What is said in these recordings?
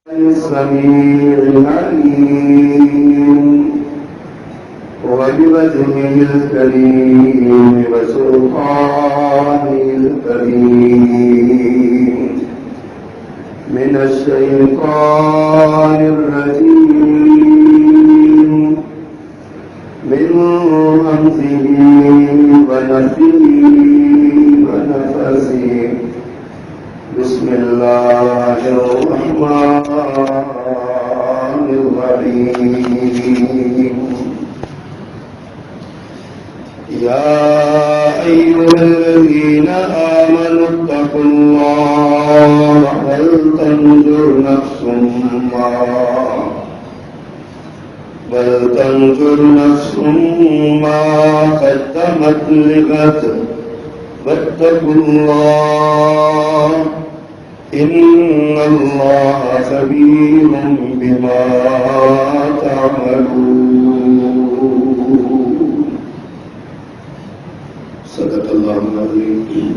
السميع العليم وبوجهه الكريم وسلطانه الكريم من الشيطان الرجيم من همزه ونفخه ونفثه بسم الله الرحمن الرحيم يا أيها الذين آمنوا اتقوا الله ولتنظر نفس ما قدمت لغد واتقوا الله إن الله خبير بما تعملون صدق اللہ العظیم۔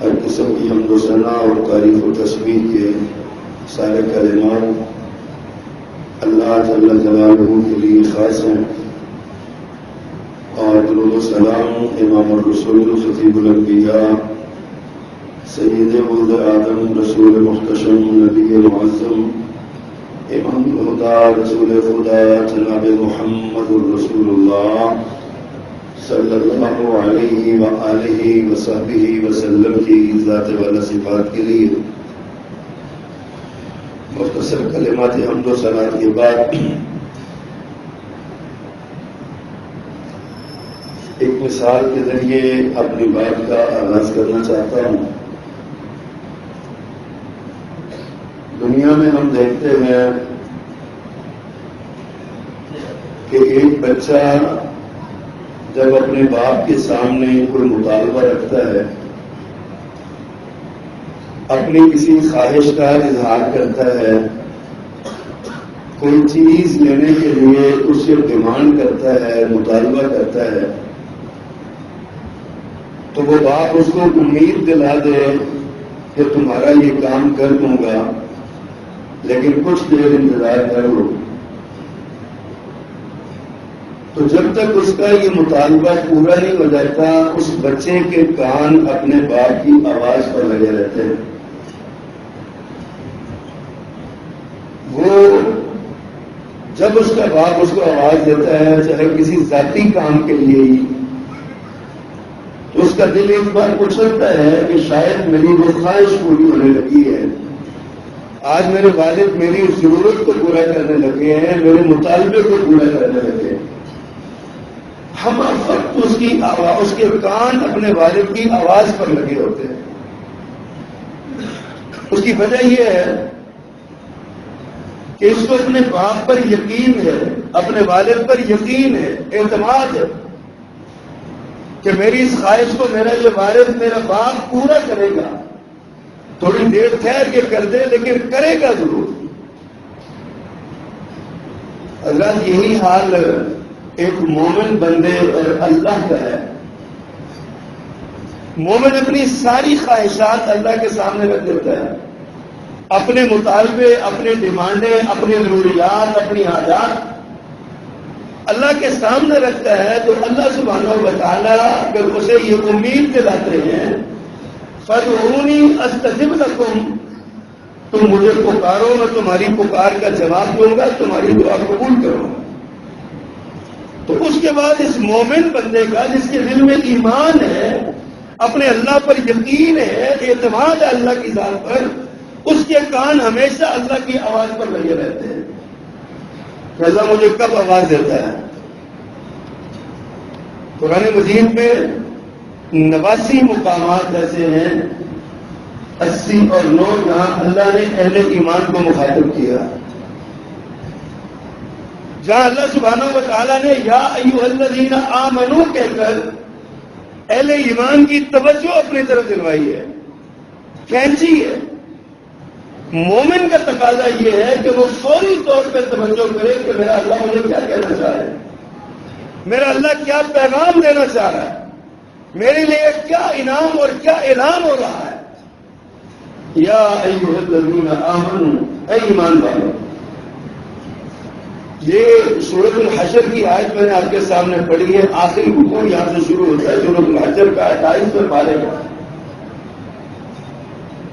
ہر قسم کی حمد و ثنا اور تعریف و تسبیح کے سارے کلمات اللہ جل جلالہ کے لیے خاص ہیں، اور درود و سلام امام الرسول خطیب الانبیاء سید ولد آدم رسول محتشم نبی معظم امام الہدی رسول خدا جناب محمد رسول اللہ صلی اللہ علیہ وآلہ وصحبہ وسلم کی ذات والا صفات کے لیے مختصر کلمات حمد و ثنا کے بعد ایک مثال کے ذریعے اپنی بات کا آغاز کرنا چاہتا ہوں۔ دنیا میں ہم دیکھتے ہیں کہ ایک بچہ جب اپنے باپ کے سامنے کوئی مطالبہ رکھتا ہے، اپنی کسی خواہش کا اظہار کرتا ہے، کوئی چیز لینے کے لیے اس سے ڈیمانڈ کرتا ہے، مطالبہ کرتا ہے، تو وہ باپ اس کو امید دلا دے کہ تمہارا یہ کام کر دوں گا، لیکن کچھ دیر انتظار کر لو۔ تو جب تک اس کا یہ مطالبہ پورا نہیں ہو جاتا، اس بچے کے کان اپنے باپ کی آواز پر لگے رہتے ہیں۔ وہ جب اس کا باپ اس کو آواز دیتا ہے، چاہے کسی ذاتی کام کے لیے ہی، تو اس کا دل ایک بار اٹھ سکتا ہے کہ شاید میری وہ خواہش پوری ہونے لگی ہے، آج میرے والد میری اس ضرورت کو پورا کرنے لگے ہیں، میرے مطالبے کو پورا کرنے لگے ہیں۔ ہم وقت اس کی آواز، اس کے کان اپنے والد کی آواز پر لگے ہوتے ہیں۔ اس کی وجہ یہ ہے کہ اس کو اپنے باپ پر یقین ہے، اپنے والد پر یقین ہے، اعتماد ہے کہ میری اس خواہش کو میرا یہ والد، میرا باپ پورا کرے گا۔ تھوڑی دیر ٹھہر کے کر دے لیکن کرے گا ضرور۔ حضرات یہی حال ایک مومن بندے اور اللہ کا ہے۔ مومن اپنی ساری خواہشات اللہ کے سامنے رکھ دیتا ہے، اپنے مطالبے، اپنے ڈیمانڈیں، اپنی ضروریات، اپنی حاجات اللہ کے سامنے رکھتا ہے، تو اللہ سبحانہ و تعالیٰ اگر اسے یہ امید دلاتے ہیں فَادْعُونِی أَسْتَجِبْ لَكُمْ، تم مجھے پکارو، میں تمہاری پکار کا جواب دوں گا، تمہاری دعا قبول کروں گا۔ تو اس کے بعد اس مومن بندے کا جس کے دل میں ایمان ہے، اپنے اللہ پر یقین ہے، اعتماد ہے اللہ کی ذات پر، اس کے کان ہمیشہ اللہ کی آواز پر لگے رہتے ہیں کہ اللہ مجھے کب آواز دیتا ہے۔ قرآن مجید میں 89 مقامات ایسے ہیں، 80 اور 9 جہاں اللہ نے اہل ایمان کو مخاطب کیا، جہاں اللہ سبحانہ و تعالیٰ نے یا ایھا الذین آمنوا کہہ کر اہل ایمان کی توجہ اپنی طرف دلوائی ہے، کھینچی ہے۔ مومن کا تقاضا یہ ہے کہ وہ فوری طور پہ توجہ کرے کہ میرا اللہ مجھے کیا کہنا چاہ رہا ہے، میرا اللہ کیا پیغام دینا چاہ رہا ہے، میرے لیے کیا انعام اور کیا اعلان ہو رہا ہے۔ یا ایھا الذین آمنوا، اے ایمان والو. یہ سورۃ الحشر کی آیت میں نے آپ کے سامنے پڑھی ہے. آخری رکوع یہاں سے شروع ہوتا ہے. سورۃ الحشر کا 28 پارے کا.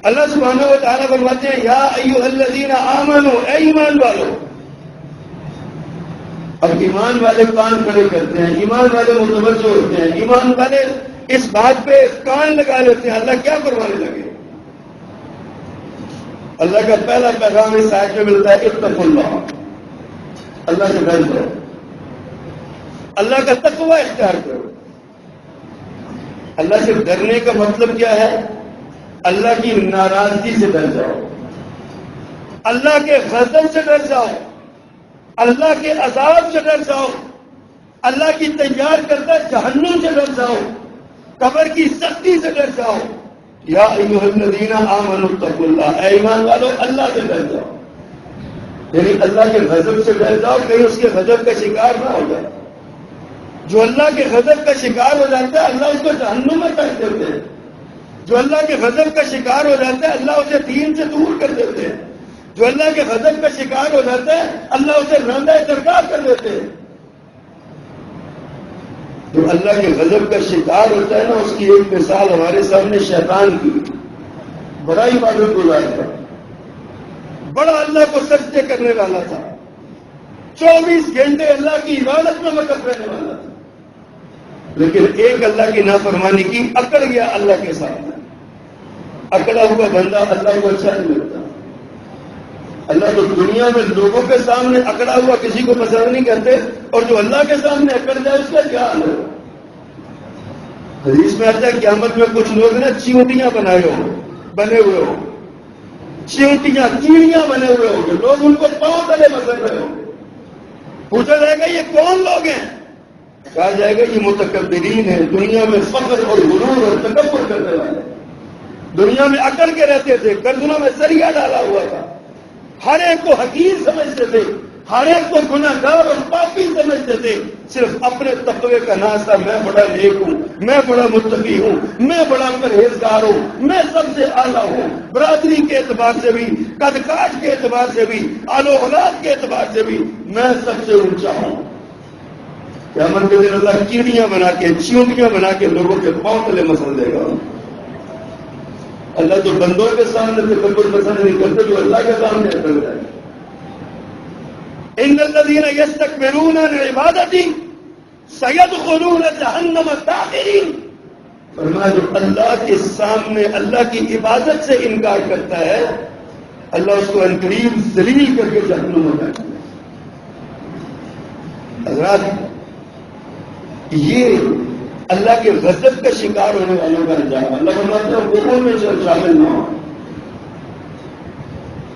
اللہ سبحانہ و تعالیٰ فرماتے ہیں یا ایھا الذین آمنوا، اے ایمان والو. اب ایمان والے کان کھڑے کرتے ہیں، ایمان والے متوجہ ہوتے ہیں، ایمان والے اس بات پہ کان لگا لیتے ہیں اللہ کیا فرمانے لگے. اللہ کا پہلا پیغام اس آیت میں ملتا ہے اتقوا اللہ، اللہ سے ڈر کرو، اللہ کا تقوی اختیار کرو. اللہ سے ڈرنے کا مطلب کیا ہے؟ اللہ کی ناراضگی سے ڈر جاؤ، اللہ کے غضب سے ڈر جاؤ، اللہ کے عذاب سے ڈر جاؤ، اللہ کی تیار کردہ جہنم سے ڈر جاؤ، قبر کی سختی سے ڈر جاؤ. یا ایھا الذین آمنوا اتقوا اللہ، اے ایمان والو اللہ سے ڈر جاؤ. یعنی اللہ کے غضب سے ڈر جاؤ، کہیں اس کے غضب کا شکار نہ ہو جائے. جو اللہ کے غضب کا شکار ہو جاتا ہے اللہ اس کو جہنم میں ڈال دیتے ہیں. جو اللہ کے غضب کا شکار ہو جاتا ہے اللہ اسے دین سے دور کر دیتے ہیں. جو اللہ کے غضب کا شکار ہو جاتا ہے اللہ اسے راندہ درگاہ کر دیتے ہیں. جو اللہ کے غضب کا شکار ہوتا ہے نا، اس کی ایک مثال ہمارے سامنے شیطان کی. بڑا عبادت گزار تھا، بڑا اللہ کو سجدے کرنے والا تھا، 24 گھنٹے اللہ کی عبادت میں وقف رہنے والا تھا. لیکن ایک اللہ کی نافرمانی کی، اکڑ گیا اللہ کے سامنے. اکڑا ہوا بندہ اللہ کو اچھا نہیں لگتا. اللہ تو دنیا میں لوگوں کے سامنے اکڑا ہوا کسی کو پسند نہیں کرتے، اور جو اللہ کے سامنے اکڑ جائے اس کا کیا حال ہے؟ حدیث میں آتا ہے قیامت میں کچھ لوگ نا چیونٹیاں بنے ہوئے ہو، چیونٹیاں کیڑیاں بنے ہوئے ہوں گے، لوگ ان کو پاؤں تلے مسل رہے ہوں گے. پوچھا جائے گا یہ کون لوگ ہیں؟ کہا جائے گا یہ متکبرین ہیں، دنیا میں فخر اور غرور اور تکبر کرنے والے. دنیا میں اکڑ کے رہتے تھے، گردنوں میں سریا ڈالا ہوا تھا، ہر ایک کو حقیر سمجھتے تھے، ہر ایک کو گناہ گار اور پاپی سمجھتے تھے. صرف اپنے تقوی کا نام تھا، میں بڑا نیک ہوں، میں بڑا متقی ہوں، میں بڑا پرہیزگار ہوں، میں سب سے اعلیٰ ہوں. برادری کے اعتبار سے بھی، قد کاٹ کے اعتبار سے بھی، آل و اولاد کے اعتبار سے بھی میں سب سے اونچا ہوں. قیامت کے دن اللہ کیڑیاں بنا کے، چیونٹیاں بنا کے لوگوں کے پاؤں تلے مسل دے گا. اللہ تو بندوں کے سامنے تکبر پسند نہیں کرتے، جو اللہ کے سامنے اکڑ جائے. ان الذین یستکبرون عن عبادتی سیدخلون جہنم داخرین. فرمایا جو اللہ کے سامنے اللہ کی عبادت سے انکار کرتا ہے اللہ اس کو عنقریب ذلیل کر کے جہنم میں ڈالے گا. حضرات یہ اللہ کے غضب کا شکار ہونے والوں کا انجام. اللہ فرماتا ہے حکموں میں شامل نہ ہو.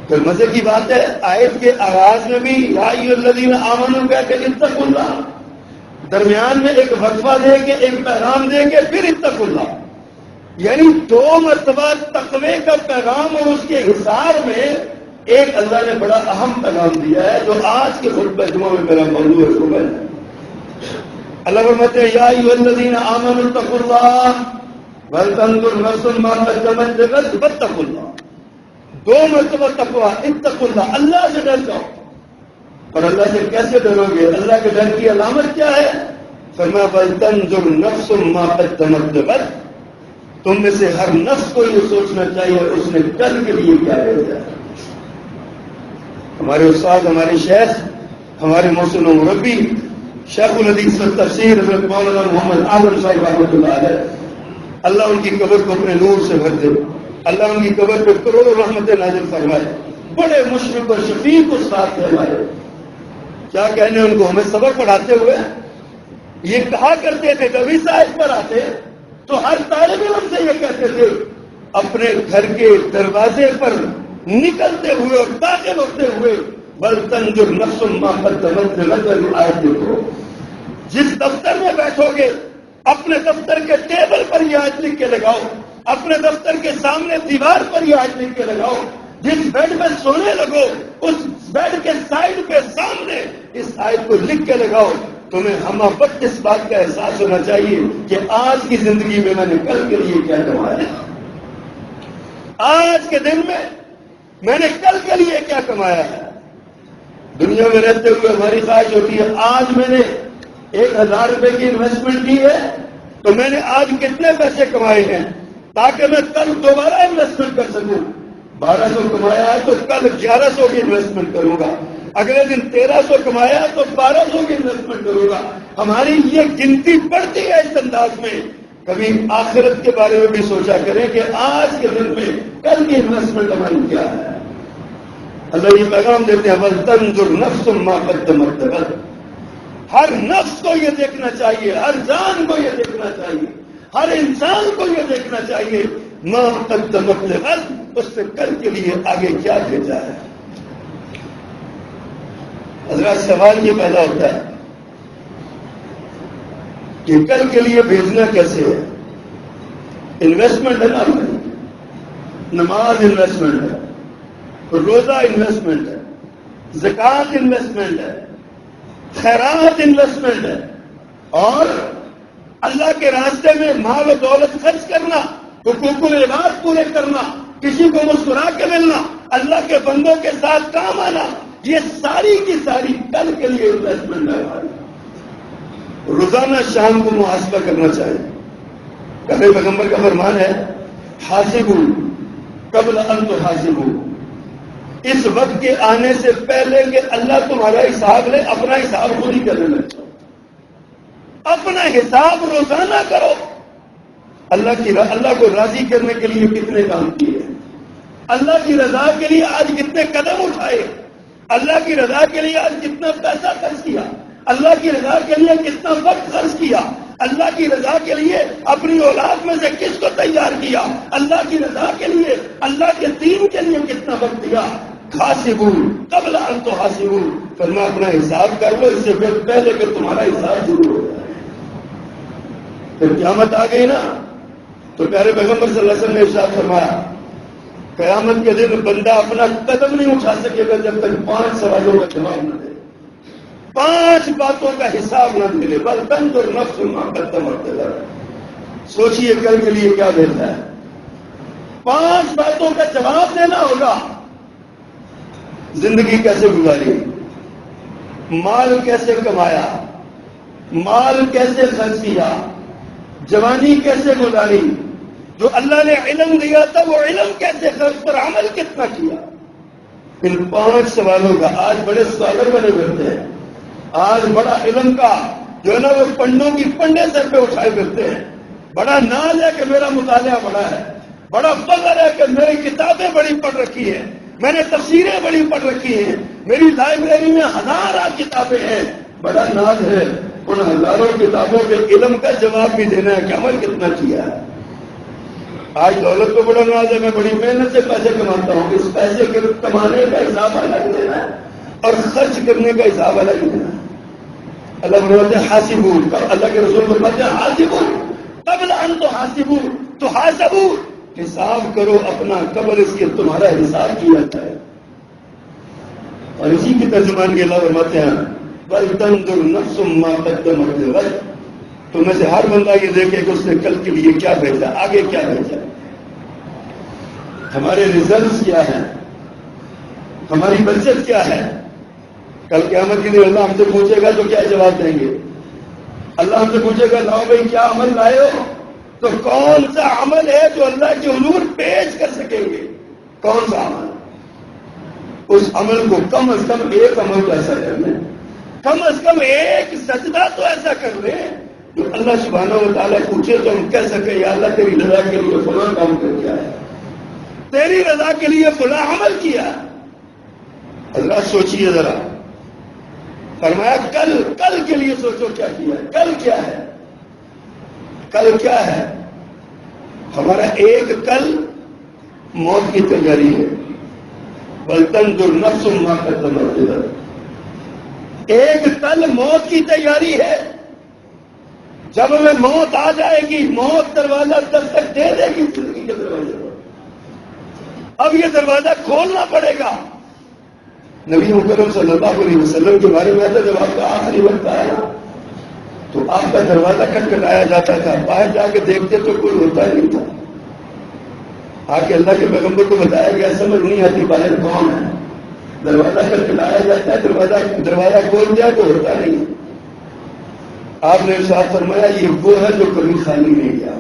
تو مزے کی بات ہے آیت کے آغاز میں بھی یا ایھا الذین آمنوا کہہ کے اتقوا اللہ، درمیان میں ایک وقفہ دے کے ایک پیغام دے کے پھر اتقوا اللہ. یعنی 2 مرتبہ تقوی کا پیغام اور اس کے حصار میں ایک اللہ نے بڑا اہم پیغام دیا ہے جو آج کے خطبہ جمعہ میں میرا موضوع ہے. صبح اللہ فرماتے ہیں یا ایھا الذین آمنوا اتقوا اللہ ولتنظر نفس ما قدمت لغد واتقوا اللہ. 2 مرتبہ تقویٰ، اتقوا اللہ، اللہ سے ڈر جاؤ. اور اللہ سے کیسے ڈرو گے؟ اللہ کے ڈر کی علامت کیا ہے؟ فرمایا ولتنظر نفس ما قدمت لغد. تم میں سے ہر نفس کو یہ سوچنا چاہیے اس نے کل کے لیے کیا بھیجا ہے. ہمارے استاد، ہمارے شیخ، ہمارے محسن و مربی شیخ الحدیث والتفسیر حضرت مولانا محمد اعظم صاحب رحمۃ اللہ علیہ، اللہ ان کی قبر کو اپنے نور سے بھر دے، اللہ ان کی قبر پہ کروڑوں رحمتیں نازل فرمائے. بڑے مشفق اور شفیق استاد تھے ہمارے. کیا کہنے ان کو، ہمیں سبق پڑھاتے ہوئے یہ کہا کرتے تھے جب اس آیت پر آتے تو ہر طالب علم سے یہ کہتے تھے اپنے گھر کے دروازے پر نکلتے ہوئے اور داخل ہوتے ہوئے ولتنظر نفس ما قدمت لغد. آیت دیکھو، جس دفتر میں بیٹھو گے اپنے دفتر کے ٹیبل پر یہ آیت لکھ کے لگاؤ، اپنے دفتر کے سامنے دیوار پر یہ آیت لکھ کے لگاؤ، جس بیڈ میں سونے لگو اس بیڈ کے سائڈ پہ سامنے اس آیت کو لکھ کے لگاؤ. تمہیں ہم وقت اس بات کا احساس ہونا چاہیے کہ آج کی زندگی میں میں نے کل کے لیے کیا کمایا، آج کے دن میں نے کل کے لیے کیا کمایا ہے. دنیا میں رہتے ہوئے ہماری خواہش ہوتی ہے آج میں نے 1000 روپے کی انویسٹمنٹ کی ہے تو میں نے آج کتنے پیسے کمائے ہیں تاکہ میں کل دوبارہ انویسٹمنٹ کر سکوں. 1200 کمایا ہے تو کل 1100 کی انویسٹمنٹ کروں گا, اگلے دن 1300 کمایا ہے تو 1200 کی انویسٹمنٹ کروں گا. ہماری یہ گنتی بڑھتی ہے اس انداز میں. کبھی آخرت کے بارے میں بھی سوچا کریں کہ آج کے دن میں کل کی انویسٹمنٹ ہماری کیا ہے. اللہ یہ پیغام دیتے ہیں وَلْتَنْظُرْ نَفْسٌ مَّا قَدَّمَتْ لِغَدٍ. ہر نفس کو یہ دیکھنا چاہیے, ہر جان کو یہ دیکھنا چاہیے, ہر انسان کو یہ دیکھنا چاہیے مَا قَدَّمَتْ لِغَدٍ, اس نے کل کے لیے آگے کیا بھیجا ہے. حضرات سوال یہ پیدا ہوتا ہے کہ کل کے لیے بھیجنا کیسے ہے. انویسٹمنٹ ہے نا, نماز انویسٹمنٹ ہے, روزہ انویسٹمنٹ ہے, زکوٰۃ انویسٹمنٹ ہے, خیرات انویسٹمنٹ ہے, اور اللہ کے راستے میں مال و دولت خرچ کرنا, حقوق العباد پورے کرنا, کسی کو مسکرا کے ملنا, اللہ کے بندوں کے ساتھ کام آنا, یہ ساری کی ساری کل کے لیے انویسٹمنٹ ہے. روزانہ شام کو محاسبہ کرنا چاہیے. کبھی پیغمبر کا فرمان ہے حاسبوا قبل ان تحاسبوا. اس وقت کے آنے سے پہلے کہ اللہ تمہارا حساب لے, اپنا حساب خود ہی کرنے لگتا. اپنا حساب روزانہ کرو. اللہ کو راضی کرنے کے لیے کتنے کام کیے, اللہ کی رضا کے لیے آج کتنے قدم اٹھائے, اللہ کی رضا کے لیے آج کتنا پیسہ خرچ کیا, اللہ کی رضا کے لیے کتنا وقت خرچ کیا, اللہ کی رضا کے لیے اپنی اولاد میں سے کس کو تیار کیا, اللہ کی رضا کے لیے اللہ کے دین کے لیے کتنا وقت دیا. حاسبوا قبل ان تحاسبوا, فرمایا اپنا حساب کر لو اس سے پہلے کہ تمہارا حساب شروع ہو جائے. پھر قیامت آ گئی نا تو پیارے پیغمبر صلی اللہ علیہ وسلم نے ارشاد فرمایا قیامت کے دن بندہ اپنا قدم نہیں اٹھا سکے گا جب تک 5 سوالوں کا جواب نہ دے, 5 باتوں کا حساب نہ ملے. وَلْتَنْظُرْ نَفْسٌ مَّا قَدَّمَتْ لِغَدٍ. سوچئے کل کے لیے کیا بہتر ہے. 5 باتوں کا جواب دینا ہوگا. زندگی کیسے گزاری, مال کیسے کمایا, مال کیسے خرچ کیا, جوانی کیسے گزاری, جو اللہ نے علم دیا تھا وہ علم کیسے خرچ پر عمل کتنا کیا. ان 5 سوالوں کا آج بڑے اسکالر بنے پھرتے ہیں. آج بڑا علم کا جو ہے نا وہ پنڈوں کی پنڈے سر پہ اٹھائے پھرتے ہیں. بڑا ناز ہے کہ میرا مطالعہ بڑا ہے, بڑا فخر ہے کہ میری کتابیں بڑی پڑھ رکھی ہیں, میں نے تفسیریں بڑی پڑھ رکھی ہیں, میری لائبریری میں 1000 کتابیں ہیں. بڑا ناز ہے, ان 1000 کتابوں کے علم کا جواب بھی دینا ہے کہ عمل کتنا کیا ہے. آج دولت کو بڑا ناز ہے, میں بڑی محنت سے پیسے کماتا ہوں, اس پیسے کے کمانے کا حساب الگ دینا ہے اور خرچ کرنے کا حساب الگ دینا ہے. اللہ فرماتے ہیں حاسبوا, اللہ کے رسول فرماتے ہیں حاسبوا قبل ان تحاسبوا, تو حاسبوا حساب کرو اپنا قبل اس کے تمہارا حساب کیا جائے. اور اسی کی ترجمان کے اللہ فرماتے ہیں وَلْتَنْظُرْ نَفْسٌ مَّا قَدَّمَتْ لِغَدٍ. تو میں سے ہر بندہ یہ دیکھے کہ اس نے کل کے لیے کیا بھیجا, آگے کیا بھیجا. ہمارے ریزلٹس کیا ہیں, ہماری بچت کیا ہے. کل قیامت کے دن اللہ ہم سے پوچھے گا تو کیا جواب دیں گے. اللہ ہم سے پوچھے گا لاؤ بھائی کیا عمل لائے ہو, تو کون سا عمل ہے جو اللہ کے حضور پیش کر سکیں گے, کون سا عمل. اس عمل کو کم از کم ایک عمل تو ایسا کر لیں, کم از کم ایک سجدہ تو ایسا کر لیں جو اللہ سبحانہ و تعالیٰ پوچھے تو ہم کہہ سکیں یا اللہ تیری رضا کے لیے فلاں کام کر کیا ہے, تیری رضا کے لیے فلاں عمل کیا. حضرات سوچیے ذرا, فرمایا کل کے لیے سوچو کیا کیا ہے. کل کیا ہے, کل کیا ہے. ہمارا ایک کل موت کی تیاری ہے. وَلْتَنْظُرْ نَفْسٌ مَّا قَدَّمَتْ لِغَدٍ. ایک کل موت کی تیاری ہے. جب ہمیں موت آ جائے گی, موت دروازہ دستک دے دے گی زندگی کے دروازے پر. اب یہ دروازہ کھولنا پڑے گا. نبی مکرم صلی اللہ علیہ وسلم کے بارے میں جب آپ کا آخری وقت آیا تو آپ کا دروازہ کھٹکھٹایا جاتا تھا, باہر جا کے دیکھتے تو کوئی ہوتا ہی نہیں تھا. آ کے اللہ کے پیغمبر کو بتایا گیا، سمجھ نہیں آتی باہر کون ہے، دروازہ کر کے لایا جاتا ہے، دروازہ کھول دیا تو ہوتا نہیں۔ آپ نے ارشاد فرمایا یہ وہ ہے جو کبھی خالی نہیں گیا۔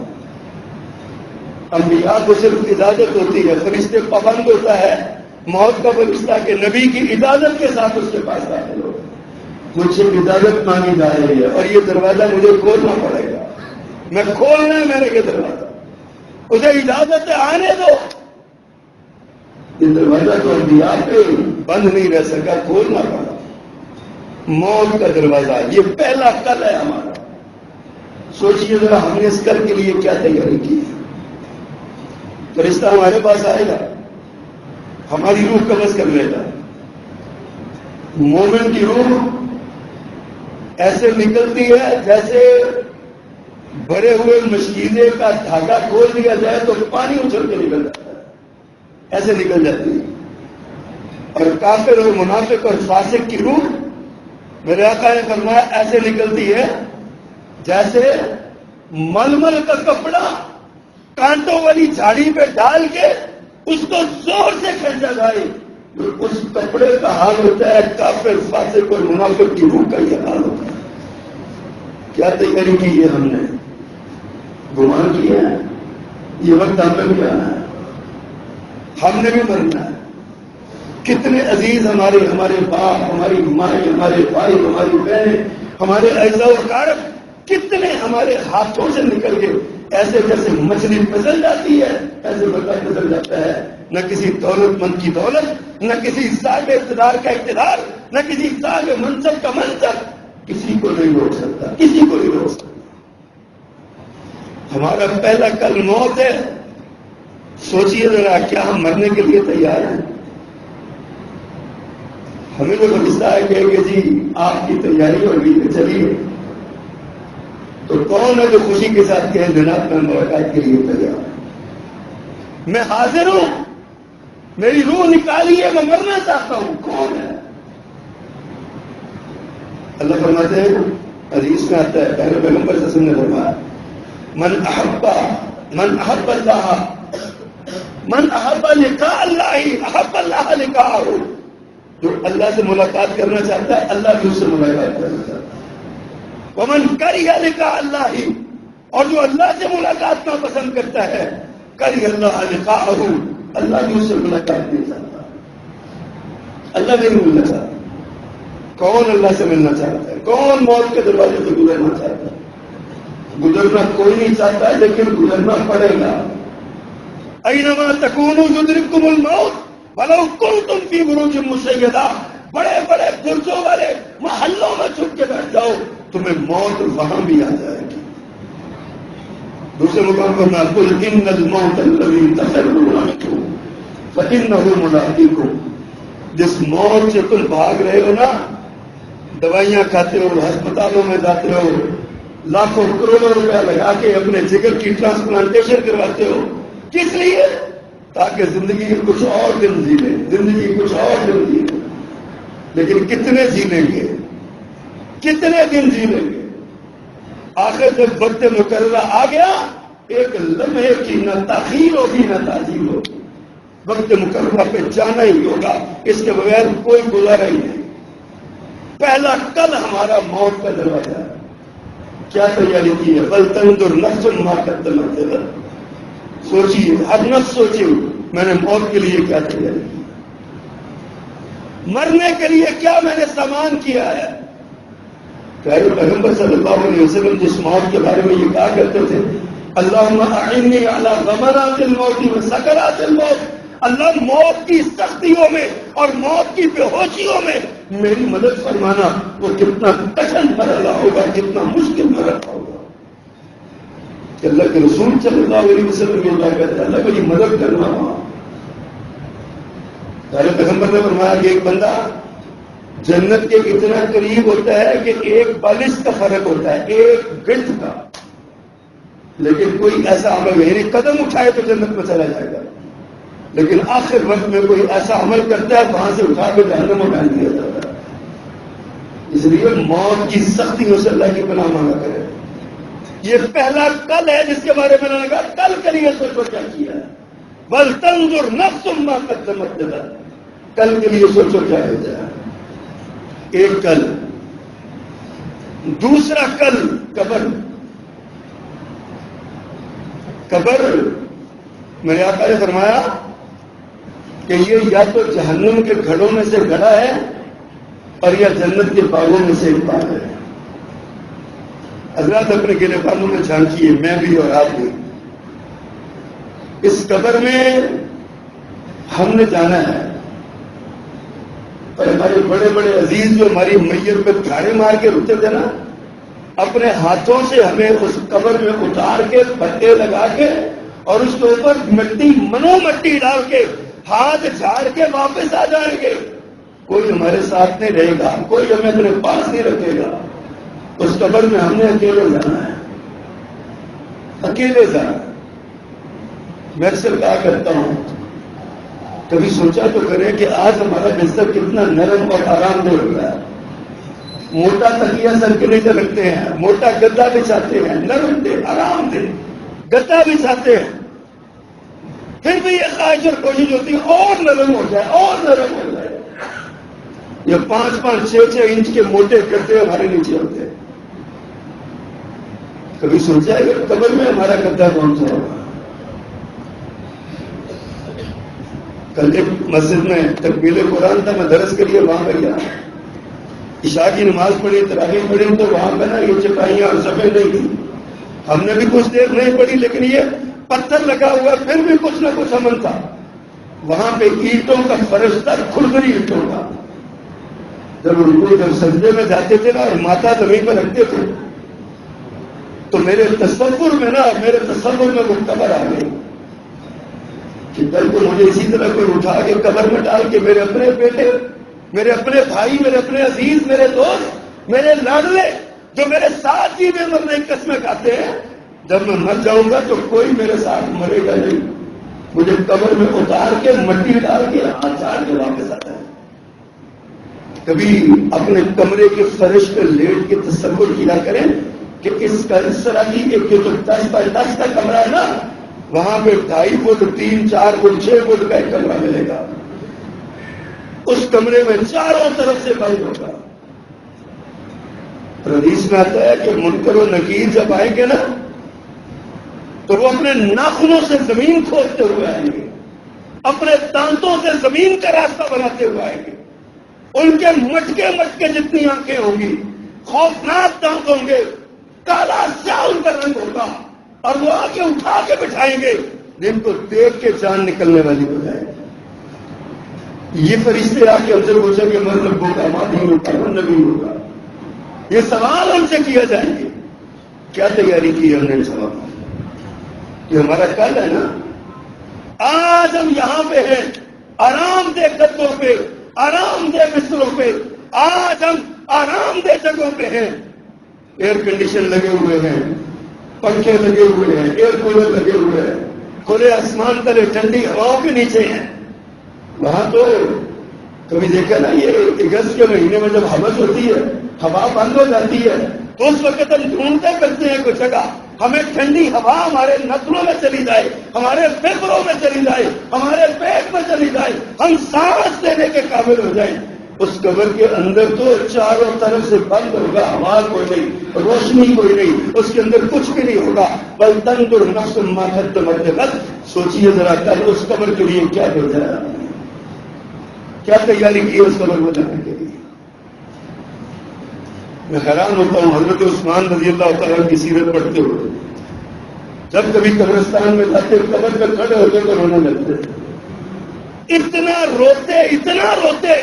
انبیاء کو صرف اجازت ہوتی ہے، فرشتے پابند ہوتا ہے موت کا فرشتہ کہ نبی کی اجازت کے ساتھ اس کے پاس داخل ہو، مجھ سے اجازت مانگی جا رہی ہے اور یہ دروازہ مجھے کھولنا پڑے گا، میں کھولنا ہے میرے کے دروازہ، اسے اجازت ہے آنے دو۔ یہ دروازہ تو انبیاء پہ بند نہیں رہ سکا، کھولنا پڑا۔ موت کا دروازہ یہ پہلا کل ہے ہمارا۔ سوچئے ذرا ہم نے اس کل کے لیے کیا تیاری کی ہے۔ فرشتہ ہمارے پاس آئے گا، ہماری روح قبض کر لے گا۔ مومن کی روح ایسے نکلتی ہے جیسے بھرے ہوئے مشکیزے کا دھاگا کھول دیا جائے تو پانی اچھل کے نکل جاتا ہے، ایسے نکل جاتی ہے۔ اور کافر اور منافق اور فاسق کی روح میرے آقا نے فرمایا ایسے نکلتی ہے جیسے ململ کا کپڑا کانٹوں والی جھاڑی پہ ڈال کے اس کو زور سے کھینچا جائے، اس کپڑے کا حال ہوتا ہے کافر فاسق اور منافق کی روح کا یہ حال ہوتا ہے۔ کیا تیاری کی ہے ہم نے؟ گمان کیا ہے یہ وقت ہمیں بھی آنا ہے، ہم نے بھی مرنا ہے۔ کتنے عزیز ہمارے باپ، ہماری مائیں، ہمارے بھائی، ہماری بہنیں، ہمارے اعزاء و اقارب کتنے ہمارے ہاتھوں سے نکل گئے، ایسے جیسے مچھلی پھسل جاتی ہے ایسے بندہ پھسل جاتا ہے۔ نہ کسی دولت مند کی دولت، نہ کسی صاحب اقتدار کا اقتدار، نہ کسی صاحب منصب کا منصب، کسی کو نہیں روک سکتا، کسی کو نہیں روک سکتا۔ ہمارا پہلا کل موت ہے۔ سوچئے ذرا کیا ہم مرنے کے لیے تیار ہیں؟ ہمیں جو فرشتہ ہے کہ جی آپ کی تیاری ہو گئی ہے چلیے، تو کون ہے جو خوشی کے ساتھ کہے جناب میں ملاقات کے لیے تیار ہوں، میں حاضر ہوں، میری روح نکالیے، میں مرنا چاہتا ہوں؟ کون ہے؟ اللہ فرماتے ہیں، حدیث میں آتا ہے، پہلے پیغمبر صلی اللہ علیہ وسلم نے فرمایا من احب اللہ، من احب لقاء اللہ احب اللہ لقاءہ، جو اللہ سے ملاقات کرنا چاہتا ہے اللہ بھی اس سے ملاقات کرنا چاہتا ہے۔ ومن کرہ لقاء اللہ، اور جو اللہ سے ملاقات نہ پسند کرتا ہے کرہ اللہ لقاءہ، اللہ بھی اس سے ملاقات نہیں چاہتا، اللہ نہیں ملنا چاہتا۔ کون اللہ سے ملنا چاہتا ہے؟ کون موت کے دروازے سے گزرنا چاہتا ہے؟ گزرنا کوئی نہیں چاہتا ہے لیکن گزرنا پڑے گا۔ اینما تکونوا یدرککم الموت ولو کنتم فی بروج مشیدہ، بڑے بڑے برجوں والے محلوں میں چھپ کے بیٹھ جاؤ، تمہیں موت وہاں بھی آ جائے گی۔ دوسرے مقام پر میں قل ان الموت الذی تفرون منہ فانہ ملاقیکم، جس موت سے تم بھاگ رہے ہو نا، دوائیاں کھاتے ہو، ہسپتالوں میں جاتے ہو، لاکھوں کروڑوں روپیہ لگا کے اپنے جگر کی ٹرانسپلانٹیشن کرواتے ہو، کس لیے؟ تاکہ زندگی کے کچھ اور دن جی لیں، زندگی کچھ اور دن جی لیں۔ لیکن کتنے جی لیں گے؟ کتنے دن جی لیں گے؟ آخر جب وقت مقررہ آ گیا، ایک لمحے کی نہ تاخیر ہوگی نہ تاخیر ہوگی، وقت مقررہ پہ جانا ہی ہوگا، اس کے بغیر کوئی گزارا ہی نہیں۔ پہلا کل ہمارا موت کا دروازہ ہے۔ کیا تیاری کی ہے؟ بل تنظر نفس ما قدمت لغد، سوچیے، ہر نفس سوچیے میں نے موت کے لیے کیا تیاری کی، مرنے کے لیے کیا میں نے سامان کیا ہے۔ پیارے پیغمبر صلی اللہ علیہ وسلم جس موت کے بارے میں یہ کہا کرتے تھے، اللہم اعنی علی غمرات الموت و سکرات الموت، اللہ موت کی سختیوں میں اور موت کی بے ہوشیوں میں میری مدد فرمانا۔ وہ کتنا کٹھن مرحلہ ہوگا، کتنا مشکل مرحلہ ہوگا کہ اللہ کے رسول صلی اللہ علیہ وسلم یہ کہا کرتے ہیں اللہ میری مدد کرنا۔ وہاں پہلے پیغمبر نے فرمایا کہ ایک بندہ جنت کے اتنا قریب ہوتا ہے کہ ایک بالش کا فرق ہوتا ہے، ایک گنٹ کا، لیکن کوئی ایسا عمل یعنی قدم اٹھائے تو جنت میں چلا جائے گا، لیکن آخر وقت میں کوئی ایسا عمل کرتا ہے وہاں سے اٹھا کے جہنم میں ڈال دیا جاتا ہے۔ اس لیے موت کی سختیوں سے اللہ کی پناہ مانگا کرے۔ یہ پہلا کل ہے جس کے بارے میں نے کہا کل کے لیے سوچو کیا کیا ہے۔ بل تنظر نفس ما قدمت لغد، کل کے لیے سوچو کیا ہو جائے. ایک کل. دوسرا کل قبر. قبر میرے آقا نے فرمایا کہ یہ یا تو جہنم کے گھڑوں میں سے گھڑا ہے اور یا جنت کے باغوں میں سے ایک باغ ہے. حضرات اپنے گلے بالوں میں جھانکیے، میں بھی اور آپ بھی. اس قبر میں ہم نے جانا ہے، اور ہمارے بڑے بڑے عزیز جو ہماری میت پہ گھاڑے مار کے رکتے تھے نا، اپنے ہاتھوں سے ہمیں اس قبر میں اتار کے پٹے لگا کے اور اس کے اوپر مٹی مٹی ڈال کے ہاتھ جھاڑ کے واپس آ جائیں گے. کوئی ہمارے ساتھ نہیں رہے گا، کوئی ہمیں اپنے پاس نہیں رکھے گا. اس قبر میں ہم نے اکیلے جانا ہے، اکیلے جانا. میں اکثر کہا کرتا ہوں، کبھی سوچا تو کرے کہ آج ہمارا بستر کتنا نرم اور آرام دہ ہو گیا ہے. موٹا تکیہ سر کے نیچے رکھتے ہیں، موٹا گدا بچھاتے ہیں، نرم دہ آرام دہ گدا بچھاتے ہیں. پھر بھی یہ خواہش اور کوشش ہوتی ہے اور نرم ہو جائے، اور نرم ہو جائے. یہ 5-5, 6-6 انچ کے موٹے گدے ہمارے نیچے ہوتے ہیں. کبھی سوچا ہے کہ قبر میں ہمارا گدا کون سا ہوگا؟ کل ایک مسجد میں تکمیل قرآن تھا، میں درس کے لیے وہاں پہ گیا. عشاء کی نماز پڑھی، تراویح پڑھی، تو وہاں پہ نا یہ چپائیاں اور صفیں نہیں تھی. ہم نے بھی کچھ دیر نہیں پڑھی، لیکن یہ پتھر لگا ہوا پھر بھی کچھ نہ کچھ امن تھا. وہاں پہ اینٹوں کا فرش تھا، کھلبری اینٹوں کا. جب سجدے میں جاتے تھے نا اور ماتھا زمین پہ رکھتے تھے تو میرے تصور میں وہ قبر آ گئی کہ کل کو مجھے اسی طرح کوئی اٹھا کے قبر میں ڈال کے میرے اپنے بیٹے، میرے اپنے بھائی، میرے اپنے عزیز، میرے دوست، میرے لاڈلے جو میرے ساتھ ہی میں مرنے کی قسمیں کھاتے ہیں، جب میں مر جاؤں گا تو کوئی میرے ساتھ مرے گا نہیں. مجھے قبر میں اتار کے مٹی ڈال کے ہاتھ جھاڑ کے واپس آتا ہے. کبھی اپنے کمرے کے فرش پہ لیٹ کے تصور کیا کریں کہ اس طرح کی ایک جو 10x10 کا کمرہ ہے نا، وہاں پہ 2.5 فٹ 3-4 فٹ 6 فٹ کا ایک کمرہ ملے گا. اس کمرے میں چاروں طرف سے بند ہوگا. حدیث میں آتا ہے کہ منکر و نکیر جب آئیں گے نا تو وہ اپنے ناخنوں سے زمین کھودتے ہوئے آئیں گے، اپنے دانتوں سے زمین کا راستہ بناتے ہوئے آئیں گے. ان کے مٹکے جتنی آنکھیں ہوں گی، خوفناک دانت ہوں گے، کالا سیاہ ان کا رنگ ہوگا، اور وہ آگے اٹھا کے بٹھائیں گے جن کو دیکھ کے جان نکلنے والی ہو جائے. یہ فرشتے آ کے اندر پوچھیں گے من ربک کا، ما دینک کا، من نبیک کا. یہ سوال ہم سے کیا جائیں گے. کیا تیاری کی ہم نے سوال؟ یہ ہمارا کل ہے نا. آج ہم یہاں پہ ہیں، آرام دہ گدوں پہ، آرام دہ بستروں پہ. آج ہم آرام دہ جگہوں پہ ہیں. ایئر کنڈیشن لگے ہوئے ہیں، پنکھے لگے ہوئے ہیں، ایئر کولر لگے ہوئے ہیں، کھلے آسمان تلے ٹھنڈی ہواؤں کے نیچے ہیں. وہاں تو کبھی دیکھا نا، یہ اگست کے مہینے میں جب حمس ہوتی ہے، ہوا بند ہو جاتی ہے، تو اس وقت ہم ڈھونڈتے کرتے ہیں کچھ جگہ ہمیں ٹھنڈی ہوا ہمارے نسلوں میں چلی جائے، ہمارے پھیپھڑوں میں چلی جائے، ہمارے پیٹ میں چلی جائے، ہم سانس لینے کے قابل ہو جائیں. اس قبر کے اندر تو چاروں طرف سے بند ہوگا، ہوا کوئی نہیں، روشنی کوئی نہیں، اس کے اندر کچھ بھی نہیں ہوگا. بل تنظر نفس ما قدمت لغد. سوچیے ذرا کل اس قبر کے لیے کیا ہو جائے، کیا تیاری کی اس قبر کو جانے کے لیے. میں حیران ہوتا ہوں حضرت عثمان رضی اللہ تعالیٰ کی سیرت پڑھتے ہوئے. جب کبھی قبرستان میں جاتے قبر پہ کھڑے ہوتے تو رونے لگتے. اتنا روتے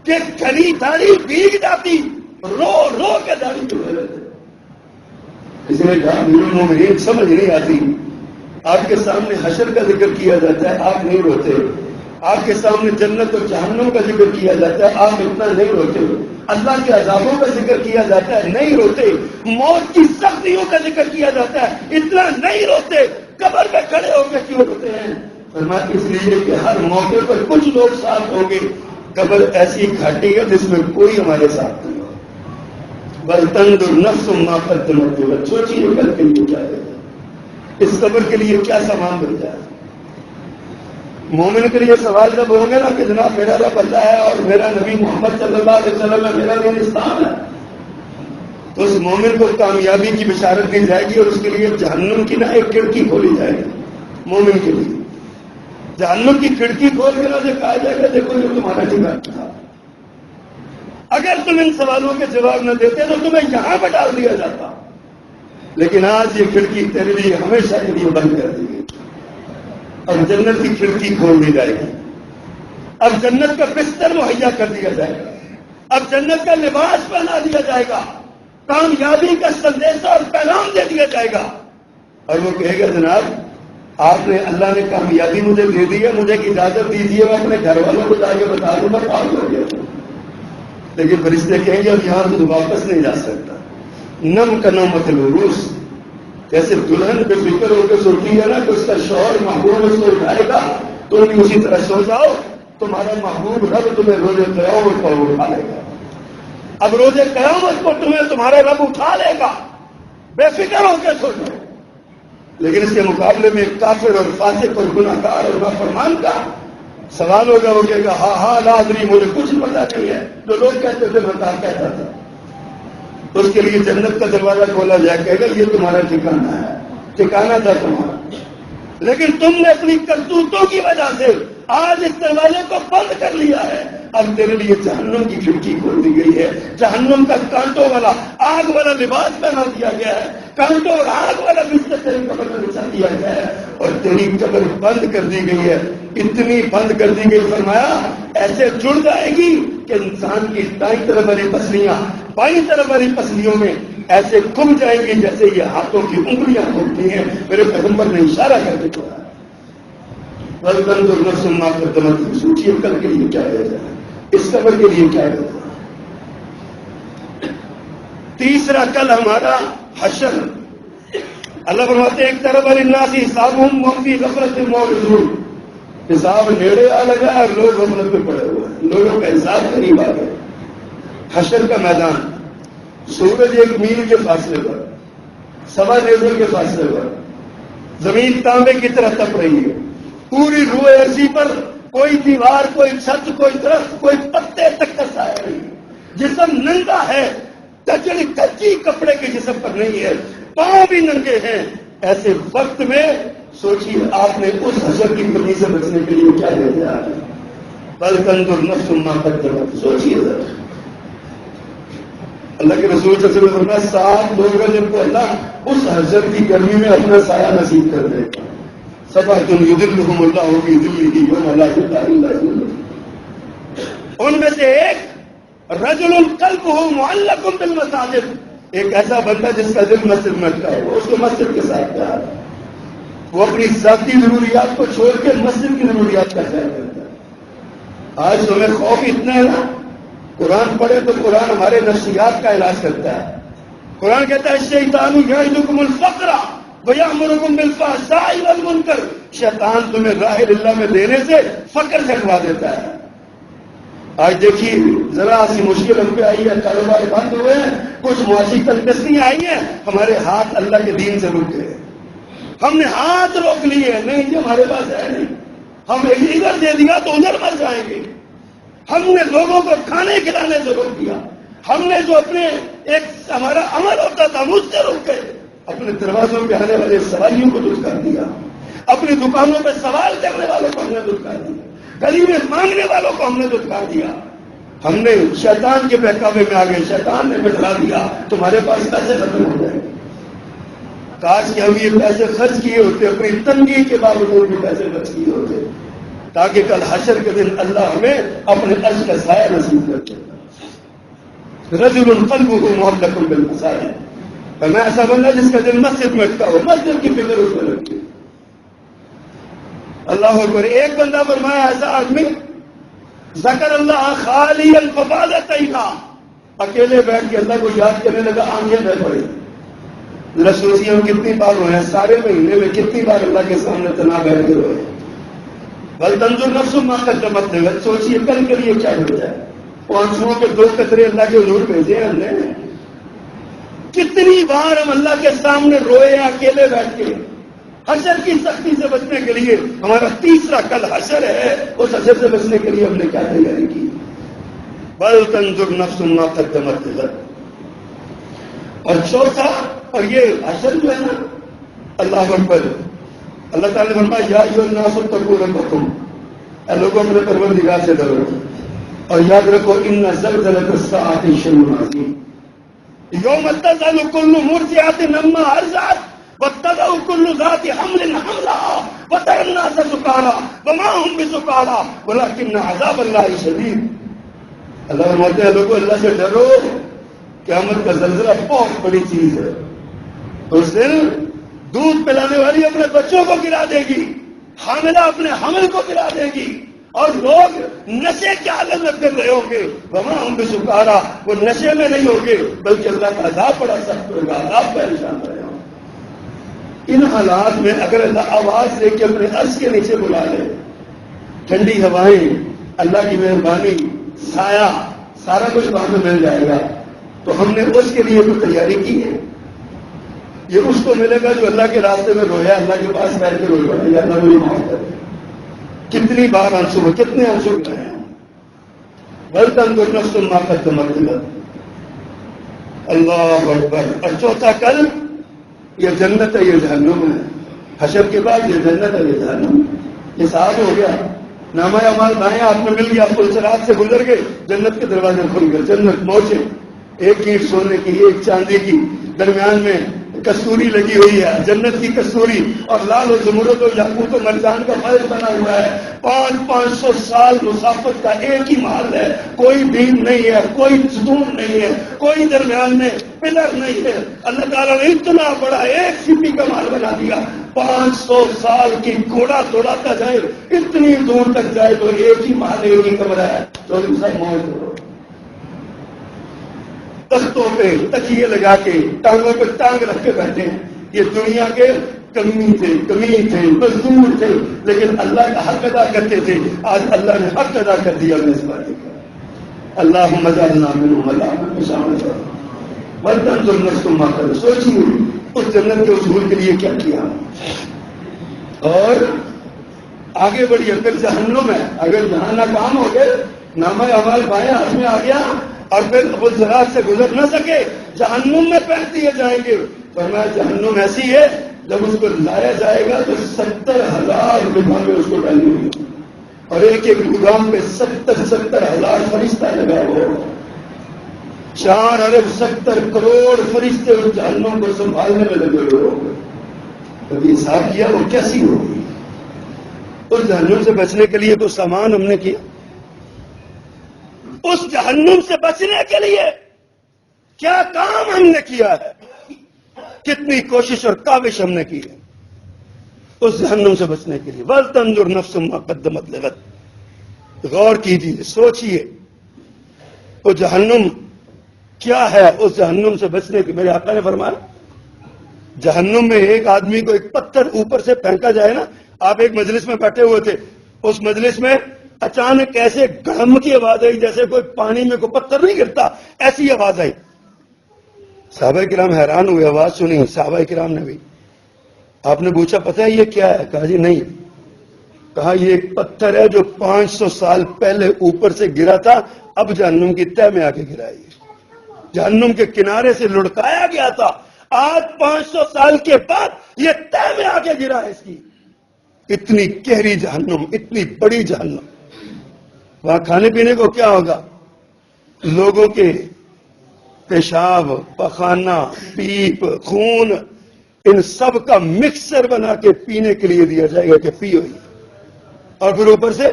کہ کھلی داڑھی بھیگ جاتی، رو رو کے داڑھی چڑھے لیتے. اس لیے کہا مومنین سمجھ نہیں آتی. آپ کے سامنے حشر کا ذکر کیا جاتا ہے، آپ نہیں روتے. آپ کے سامنے جنت اور جہنم کا ذکر کیا جاتا ہے، آپ اتنا نہیں روتے. اللہ کے عذابوں کا ذکر کیا جاتا ہے، نہیں روتے. موت کی سختیوں کا ذکر کیا جاتا ہے، اتنا نہیں روتے. قبر پہ کھڑے ہو کے کیوں روتے ہیں؟ فرمایا اس لیے کہ ہر موقع پر کچھ لوگ ساتھ ہوں گے. قبر ایسی گھاٹی ہے جس میں کوئی ہمارے ساتھ نہیں ہو. بل تنظر نفس ما قدمت لغد. سوچیے کل کے لیے کیا ہے، اس قبر کے لیے کیا سامان بن جائے. مومن کے لیے سوال جب ہوں گے نا کہ جناب میرا رب اللہ ہے اور میرا نبی محمد صلی اللہ علیہ وسلم ہے، میرا دین اسلام ہے، تو اس مومن کو کامیابی کی بشارت دی جائے گی اور اس کے لیے جہنم کی نہ ایک کھڑکی کھولی جائے گی. مومن کے لیے جہنم کی کھڑکی کھول کے نہ کہا جائے گا دیکھو یہ تمہارا ٹھکانا تھا، اگر تم ان سوالوں کے جواب نہ دیتے تو تمہیں یہاں پہ ڈال دیا جاتا، لیکن آج یہ کھڑکی تیرے لیے ہمیشہ کے لیے بند کر دی گئی. اب جنت کی کھڑکی کھول دی جائے گی، اب جنت کا بستر مہیا کر دیا جائے گا، اب جنت کا لباس پہنا دیا جائے گا، کامیابی کا سندیشہ اور پیغام دے دیا جائے گا، اور وہ کہے گا جناب آپ نے اللہ نے کامیابی مجھے دے دی ہے، مجھے اجازت دیجیے میں اپنے گھر والوں کو جا کے بتا دوں میں کام کر گیا. لیکن فرشتے کہیں گے اب یہاں سے واپس نہیں جا سکتا. نم کا نم العروس، جیسے دلہن بے فکر ہو کے سوتی ہے نا کہ اس کا شوہر محبوب اس کو اٹھائے گا، تم بھی اسی طرح سو جاؤ، تمہارا محبوب رب تمہیں روزے قیامت پر اٹھا لے گا. اب روزے قیامت کو تمہیں تمہارا رب اٹھا لے گا، بے فکر ہو کے سو جاؤ. لیکن اس کے مقابلے میں کافر اور فاسق اور گناہ گار اور نافرمان کا سوال ہوگا، وہ کہے گا ہاں ہاں لا ادری، مجھے کچھ پتا نہیں ہے، جو لوگ کہتے تھے میں کہتا تھا. تو اس کے لیے جنت کا دروازہ کھولا جائے، کہے گا یہ تمہارا ٹھکانا ہے، ٹھکانا تھا تمہارا، لیکن تم نے اپنی کرتوتوں کی وجہ سے آج اس دروازے کو بند کر لیا ہے. اب تیرے لیے جہنم کی کھڑکی کھول دی گئی ہے، جہنم کا کانٹوں والا آگ والا لباس پہنا دیا گیا ہے، کانٹوں اور آگ والا بستر تیری قبر میں بچھا دیا گیا ہے، اور تیری قبر بند کر دی گئی ہے. اتنی بند کر دی گئی، فرمایا ایسے جڑ جائے گی کہ انسان کی دائیں طرف والی پسلیاں بائیں طرف والی پسلیوں میں ایسے کھل جائیں گی جیسے یہ ہاتھوں کی انگلیاں کھلتی ہیں. میرے پیغمبر نے اشارہ کر کے کہا سوچیے کل کے لیے کیا ہے، اس قبر کے لیے کیا ہے. تیسرا کل ہمارا حشر. اللہ فرماتے ایک طرف الناس حسابهم وهم في غفلة معرضون، حساب نیڑے آ لگا اور لوگ غفلت میں پڑے ہوئے ہیں، لوگوں کا حساب قریب آ گیا. حشر کا میدان، سورج 1 میل کے فاصلے پر، 1.25 نیزے کے فاصلے پر، زمین تانبے کی طرح تپ رہی ہے، پوری روئے ارضی پر کوئی دیوار، کوئی چھت، کوئی درخت، کوئی پتے تک کا سایہ نہیں، جسم ننگا ہے، کچڑی کچی کپڑے کے جسم پر نہیں ہے، پاؤں بھی ننگے ہیں. ایسے وقت میں سوچیے آپ نے اس حشر کی کمی سے بچنے کے لیے کیا دے دیا. بل تنظر نفس ما قدمت، سوچیے ذرا. اللہ کے رسول صلی اللہ علیہ وسلم نے 7 لوگ ہیں جن کو اللہ اس حشر کی گرمی میں اپنا سایہ نصیب کر دے گا. سبعۃ یظلھم اللہ فی ظلہ یوم لا ظل الا ظلہ. ان میں سے ایک رجل قلبہ معلق بالمساجد، ایک ایسا بندہ جس کا دل مسجد میں اٹکا ہے، وہ اس کو مسجد کے ساتھ پیار ہے، وہ اپنی ذاتی ضروریات کو چھوڑ کے مسجد کی ضروریات کا خیال کرتا ہے. آج ہمیں خوف اتنا ہے نا، قرآن پڑھے تو قرآن ہمارے نفسیات کا علاج کرتا ہے. قرآن کہتا ہے الشیطان یعدکم الفقر ویأمرکم بالفحشاء والمنکر، شیطان تمہیں راہ اللہ میں دینے سے فقر سے ہٹوا دیتا ہے. آج دیکھیے ذرا سی مشکل ہم پہ آئی ہے، کاروبار بند ہوئے ہیں، کچھ معاشی تنگستیاں آئی ہیں، ہمارے ہاتھ اللہ کے دین سے رک گئے، ہم نے ہاتھ روک لیے. نہیں یہ ہمارے پاس ہے نہیں، ہم ادھر دے دیا تو ادھر مر جائیں گے. ہم نے لوگوں کو کھانے کھلانے سے روک دیا، ہم نے جو اپنے ایک ہمارا عمل ہوتا تھا مجھ سے روک گئے، اپنے دروازوں پہ آنے والے سواریوں کو دھتکار دیا، اپنی دکانوں پہ سوال کرنے والوں کو ہم نے دھتکار دیا، گلی میں مانگنے والوں کو ہم نے دھتکار دیا. ہم نے شیطان کے بہکاوے میں آ گئے، شیطان نے بٹھا دیا تمہارے پاس پیسے ختم ہو جائیں گے. کاش کہ ہم یہ پیسے خرچ کیے ہوتے، اپنی تنگی کے باوجود بھی پیسے خرچ کیے ہوتے، تاکہ کل حشر کے دن اللہ ہمیں اپنے عرش کا سایہ نصیب کر دے. رجل قلبہ معلق بالمساجد، میں ایسا بندہ جس کا دل مسجد میں اٹکا ہو، مسجد کی فکر اس میں رکھتی. اللہ اکبر. ایک بندہ فرمایا ایسا آدمی ذکر اللہ خالیا ففاضت عیناہ، اکیلے بیٹھ کے اللہ کو یاد کرنے لگا، آنکھیں بہ پڑی. ذرا سوچیے ہم کتنی بار ہوئے ہیں سارے مہینے میں، کتنی بار اللہ کے سامنے تنہا بیٹھ کے ہوئے. بل تنظر نفس ما قدمت لغد، سوچیے کل کے لیے کیا ہو جائے. آنسوؤں کے 2 قطرے اللہ کے حضور بھیجے ہم نے. کتنی بار ہم اللہ کے سامنے روئے ہیں اکیلے بیٹھ کے. حشر کی سختی سے بچنے کے لیے ہمارا تیسرا کل حشر ہے، اس حشر سے بچنے کے لیے ہم نے کیا تیاری کی؟ بل تنظر نفس ما قدمت لغد. اور چوتھا، اور یہ حشر جو ہے نا، اللہ اکبر، اللہ تعالیٰ نے فرمایا یا ایھا الناس اتقوا ربکم، اے لوگوں اپنے پروردگار سے ڈرو اور یاد رکھو ان زلزلۃ الساعۃ شیء عظیم، یوم تذہل کل مرضعۃ عما ارضعت وتضع کل ذات حمل حملها وتری الناس سکارى وما هم بسکارى ولکن عذاب اللہ شدید. اللہ فرماتے ہیں لوگوں اللہ سے ڈرو، قیامت کا زلزلہ بہت بڑی چیز ہے. اس دن دودھ پلانے والی اپنے بچوں کو گرا دے گی، حاملہ اپنے حمل کو گرا دے گی، اور لوگ نشے کے عالم میں پھر رہے ہوں گے. وما ہم بسکارى، وہ نشے میں نہیں ہوں گے بلکہ اللہ کا عذاب بڑا سخت ہوگا، عذاب پریشان رہے ہوں. ان حالات میں اگر اللہ آواز دے کے اپنے عرش کے نیچے بلا لے، ٹھنڈی ہوائیں، اللہ کی مہربانی، سایہ، سارا کچھ وہاں میں مل جائے گا، تو ہم نے اس کے لیے کوئی تیاری کی ہے؟ یہ اس کو ملے گا جو اللہ کے راستے میں رویا، اللہ کے پاس بیٹھ کے رویا، یا اللہ مجھے معاف کر دے. کتنی بار آنسو میں، کتنے آنسو گئے ہیں. بل تنظر نفس ما قدمت لغد. اللہ اکبر. اور چوتھا کل، یہ جنت ہے، یہ جہنم ہے. حشر کے بعد یہ جنت ہے، یہ جہنم. یہ صاف ہو گیا، نامہ اعمال دائیں آپ میں مل گیا، آپ پلسرات سے گزر گئے، جنت کے دروازے کھل گئے، جنت موچے، ایک اینٹ سونے کی، ایک چاندی کی، درمیان میں کستوری لگی ہوئی ہے، جنت کی کستوری، اور لال و زمرد و یاقوت و مرجان کا فیض بنا ہوا ہے. 500 سال مسافت کا ایک ہی محل ہے، کوئی بیم نہیں ہے، کوئی ستون نہیں ہے، کوئی درمیان میں پلر نہیں ہے. اللہ تعالیٰ نے اتنا بڑا ایک سٹی کا محل بنا دیا. 500 سال کی گھوڑا دوڑاتا جائے، اتنی دور تک جائے تو ایک ہی محل، ایک ہی کمرہ ہے. تو سب موج کرو، تختوں پہ تکیے لگا کے، ٹانگوں پہ ٹانگ رکھ کے بیٹھے ہیں. یہ دنیا کے کمی تھے، مزدور تھے، لیکن اللہ کا حق ادا کرتے تھے. آج اللہ نے حق ادا کر دیا انہیں اس بات کا. اللہم اجعلنا منہم، اللہم شامل کرو. وَلْتَنظُرْ نَفْسٌ مَا قَدَّمَتْ. سوچیے اس جنت کے حصول کے لیے کیا کیا. اور آگے بڑھیے. پھر جہنم ہے، اگر جہاں ناکام ہو گئے، نامہ اعمال بائیں ہاتھ میں آ گیا اور پھر وہ زراعت سے گزر نہ سکے، جہنم میں پھینک دیے جائیں گے. فرمایا جہنم ایسی ہے جب اس کو لایا جائے گا تو 70,000 لوگوں میں اس کو ڈالنی ہوگی، اور ایک ایک گودام پہ 70,000 فرشتہ لگا ہوا ہوگا. 4 ارب 70 کروڑ فرشتے اس جہنم کو سنبھالنے میں لگے ہوئے ہوں گے. کبھی حساب کیا وہ کیسی ہوگی؟ اس جہنم سے بچنے کے لیے تو سامان ہم نے کیا. اس جہنم سے بچنے کے لیے کیا کام ہم نے کیا ہے، کتنی کوشش اور کاوش ہم نے کی ہے اس جہنم سے بچنے کے لیے. وَلْتَنظُرْ نَفْسٌ مَا قَدَّمَتْ لِغَدٍ. غور کیجیے، سوچیے وہ جہنم کیا ہے. اس جہنم سے بچنے کے میرے آقا نے فرمایا جہنم میں ایک آدمی کو ایک پتھر اوپر سے پھینکا جائے نا. آپ ایک مجلس میں بیٹھے ہوئے تھے، اس مجلس میں اچانک ایسے گڑم کی آواز آئی جیسے کوئی پانی میں کوئی پتھر نہیں گرتا، ایسی آواز آئی. صحابہ کرام حیران ہوئے، آواز سنی. صحابہ کرام نے بھی. آپ نے پوچھا پتہ ہے یہ کیا ہے؟ کہا جی نہیں. کہا یہ ایک پتھر ہے جو 500 سال پہلے اوپر سے گرا تھا، اب جہنم کی تہ میں آ کے گرا. جہنم کے کنارے سے لڑکایا گیا تھا، آج 500 سال کے بعد یہ تہ میں آ کے گرا ہے. اس کی اتنی گہری جہنم، اتنی بڑی جہنم. وہاں کھانے پینے کو کیا ہوگا؟ لوگوں کے پیشاب، پخانہ، پیپ، خون، ان سب کا مکسر بنا کے پینے کے لیے دیا جائے گا کہ پیو. اور پھر اوپر سے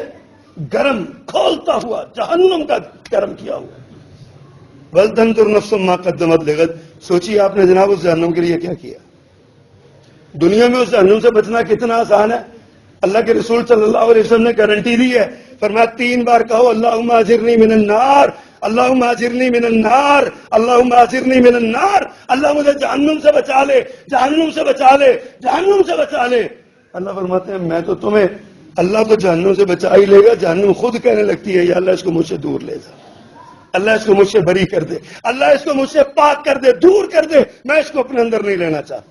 گرم کھولتا ہوا جہنم کا گرم کیا ہوا. وَلْتَنظُرْ نَفْسٌ مَا قَدَّمَتْ لِغَدٍ. سوچیے آپ نے جناب اس جہنم کے لیے کیا کیا. دنیا میں اس جہنم سے بچنا کتنا آسان ہے. اللہ کے رسول صلی اللہ علیہ وسلم نے گارنٹی دی ہے. فرمایا 3 بار کہو اللہم اجرنی من النار، اللہم اجرنی من النار، اللہم اجرنی من النار. اللہ مجھے جہنم سے بچا لے، جہنم سے بچا لے، جہنم سے بچا لے. اللہ فرماتے ہیں میں تو تمہیں، اللہ تو جہنم سے بچا ہی لے گا، جہنم خود کہنے لگتی ہے یا اللہ اس کو مجھ سے دور لے جا، اللہ اس کو مجھ سے بری کر دے، اللہ اس کو مجھ سے پاک کر دے، دور کر دے، میں اس کو اپنے اندر نہیں لینا چاہتا.